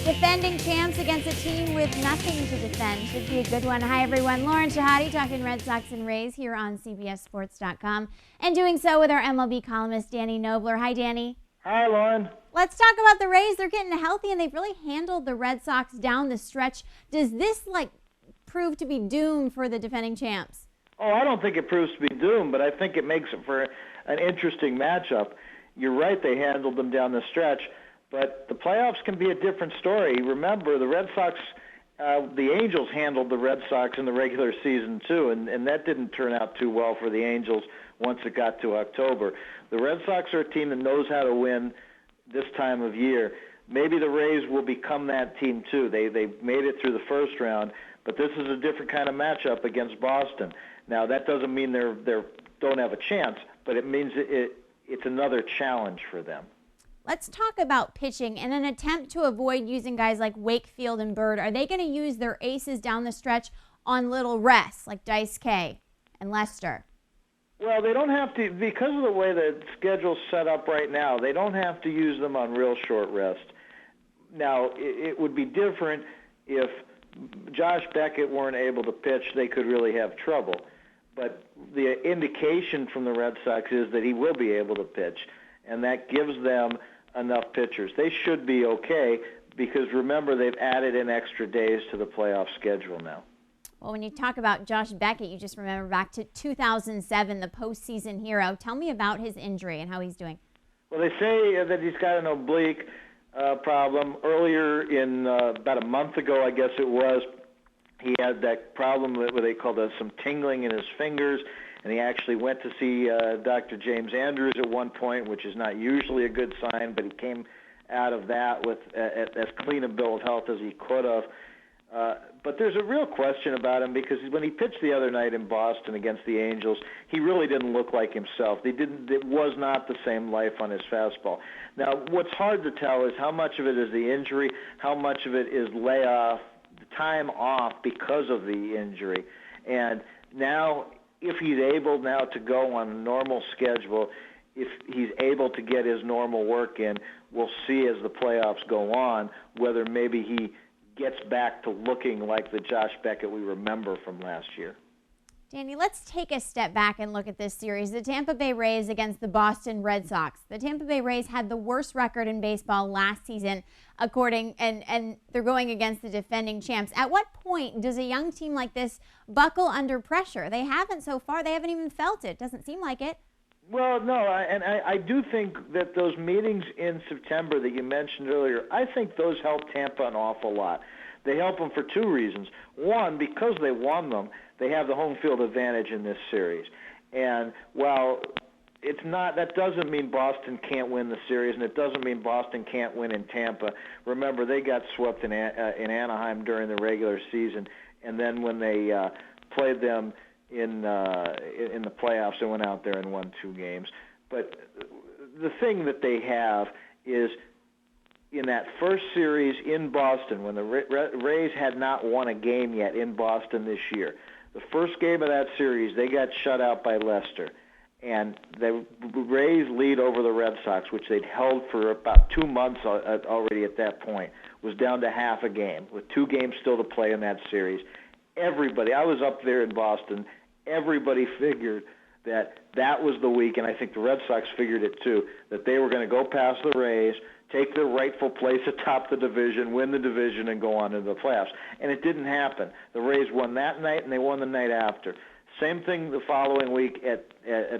Defending champs against a team with nothing to defend. Should be a good one. Hi, everyone. Lauren Shehadi talking Red Sox and Rays here on CBSSports.com. And doing so with our MLB columnist, Danny Knobler. Hi, Danny. Hi, Lauren. Let's talk about the Rays. They're getting healthy, and they've really handled the Red Sox down the stretch. Does this, prove to be doomed for the defending champs? Oh, I don't think it proves to be doomed, but I think it makes it for an interesting matchup. You're right, they handled them down the stretch. But the playoffs can be a different story. Remember, the Red Sox, the Angels handled the Red Sox in the regular season too, and that didn't turn out too well for the Angels once it got to October. The Red Sox are a team that knows how to win this time of year. Maybe the Rays will become that team too. They made it through the first round, but this is a different kind of matchup against Boston. Now, that doesn't mean they don't have a chance, but it means it's another challenge for them. Let's talk about pitching. In an attempt to avoid using guys like Wakefield and Bird, are they going to use their aces down the stretch on little rests like Dice K and Lester? Well, they don't have to, because of the way the schedule's set up right now, they don't have to use them on real short rest. Now, it would be different if Josh Beckett weren't able to pitch. They could really have trouble. But the indication from the Red Sox is that he will be able to pitch, and that gives them enough pitchers. They should be okay because, remember, they've added in extra days to the playoff schedule now. Well, when you talk about Josh Beckett, you just remember back to 2007, the postseason hero. Tell me about his injury and how he's doing. Well, they say that he's got an oblique problem. Earlier in about a month ago, I guess it was, he had that problem where they called some tingling in his fingers, and he actually went to see Dr. James Andrews at one point, which is not usually a good sign, but he came out of that with as clean a bill of health as he could have. But there's a real question about him because when he pitched the other night in Boston against the Angels, he really didn't look like himself. It was not the same life on his fastball. Now, what's hard to tell is how much of it is the injury, how much of it is layoff, time off because of the injury. And now, if he's able now to go on a normal schedule, if he's able to get his normal work in, we'll see as the playoffs go on whether maybe he gets back to looking like the Josh Beckett we remember from last year. Danny, let's take a step back and look at this series. The Tampa Bay Rays against the Boston Red Sox. The Tampa Bay Rays had the worst record in baseball last season, and they're going against the defending champs. At what point does a young team like this buckle under pressure? They haven't so far. They haven't even felt it. Doesn't seem like it. Well, no, I do think that those meetings in September that you mentioned earlier, I think those help Tampa an awful lot. They help them for two reasons. One, because they won them, they have the home field advantage in this series. And while it's not, that doesn't mean Boston can't win the series, and it doesn't mean Boston can't win in Tampa. Remember, they got swept in Anaheim during the regular season, and then when they played them in the playoffs, they went out there and won 2 games. But the thing that they have is, in that first series in Boston, when the Rays had not won a game yet in Boston this year, the first game of that series, they got shut out by Lester. And the Rays' lead over the Red Sox, which they'd held for about 2 months already at that point, was down to half a game, with 2 games still to play in that series. Everybody, I was up there in Boston, everybody figured that was the week, and I think the Red Sox figured it too, that they were going to go past the Rays, take their rightful place atop the division, win the division, and go on into the playoffs. And it didn't happen. The Rays won that night, and they won the night after. Same thing the following week at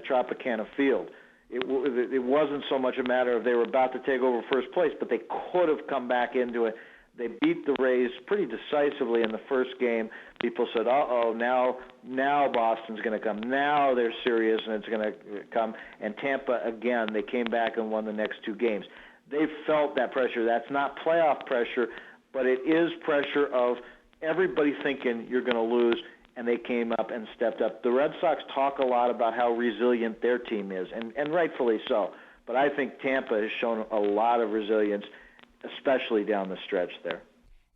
Tropicana Field. It wasn't so much a matter of they were about to take over first place, but they could have come back into it. They beat the Rays pretty decisively in the first game. People said, now Boston's going to come. Now they're serious, and it's going to come. And Tampa, again, they came back and won the next 2 games. They felt that pressure. That's not playoff pressure, but it is pressure of everybody thinking you're going to lose, and they came up and stepped up. The Red Sox talk a lot about how resilient their team is, and rightfully so. But I think Tampa has shown a lot of resilience, especially down the stretch there.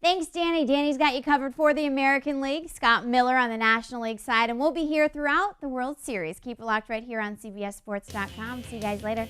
Thanks, Danny. Danny's got you covered for the American League. Scott Miller on the National League side, and we'll be here throughout the World Series. Keep it locked right here on CBSSports.com. See you guys later.